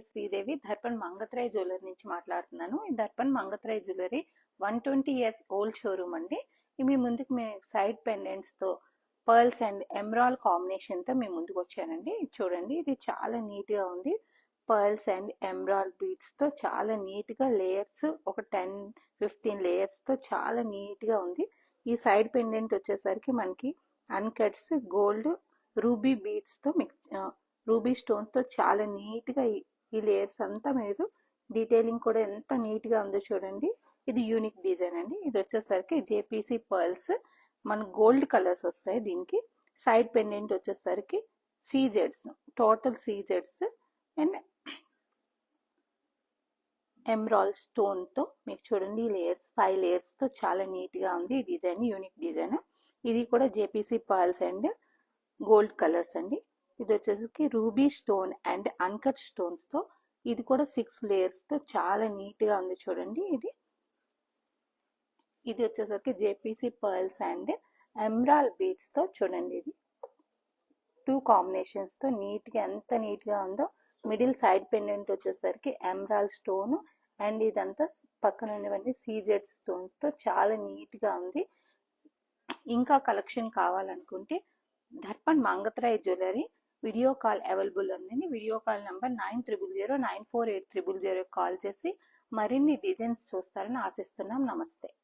Sridevi Darpan Mangatrai jewellery నుంచి మాట్లాడుతున్నాను. ఈ Darpan Mangatrai jewellery 120 years old showroom అండి. మీ ముందుకు మీ సైడ్ పెండెంట్స్తో పర్ల్స్ అండ్ ఎమరాల్డ్ కాంబినేషన్తో మీ ముందుకు వచ్చానండి. చూడండి, ఇది చాలా నీట్గా ఉంది. పర్ల్స్ అండ్ ఎమరాల్డ్ బీడ్స్తో చాలా నీట్గా లేయర్స్, ఒక 10-15 లేయర్స్తో చాలా నీట్గా ఉంది. ఈ సైడ్ పెండెంట్ వచ్చేసరికి మనకి అన్కట్స్ గోల్డ్ రూబీ బీడ్స్తో రూబీ స్టోన్తో చాలా నీట్గా ఈ లేయర్స్ అంతా మీరు డీటెయిలింగ్ కూడా ఎంత నీట్గా ఉందో చూడండి. ఇది యూనిక్ డిజైన్ అండి. ఇది వచ్చేసరికి జేపీసీ పర్ల్స్, మన గోల్డ్ కలర్స్ వస్తాయి. దీనికి సైడ్ పెండెంట్ వచ్చేసరికి సీజెడ్స్, టోటల్ సీజెడ్స్ అండ్ ఎమరాల్డ్ స్టోన్తో మీకు చూడండి లేయర్స్ 5 లేయర్స్తో చాలా నీట్గా ఉంది. ఈ డిజైన్ యూనిక్ డిజైన్. ఇది కూడా JPC pearls and gold colours అండి. ఇది వచ్చేసరికి రూబీ స్టోన్ అండ్ అన్కట్ స్టోన్స్తో, ఇది కూడా 6 లేయర్స్తో చాలా నీట్గా ఉంది చూడండి. ఇది వచ్చేసరికి జేపీసీ పర్ల్స్ అండ్ ఎమరాల్డ్ బీడ్స్తో చూడండి. ఇది 2 కాంబినేషన్స్తో నీట్గా ఎంత నీట్గా ఉందో. మిడిల్ సైడ్ పెండెంట్ వచ్చేసరికి ఎమరాల్డ్ స్టోన్ అండ్ ఇదంతా పక్కన ఉన్నవన్నీ సీజెడ్ స్టోన్స్తో చాలా నీట్గా ఉంది. ఇంకా కలెక్షన్ కావాలనుకుంటే Darpan Mangatrai jewellery video call available ఉందండి. వీడియో కాల్ నంబర్ 90094800 కాల్ చేసి మరిన్ని డిజైన్స్ చూస్తారని ఆశిస్తున్నాం. నమస్తే.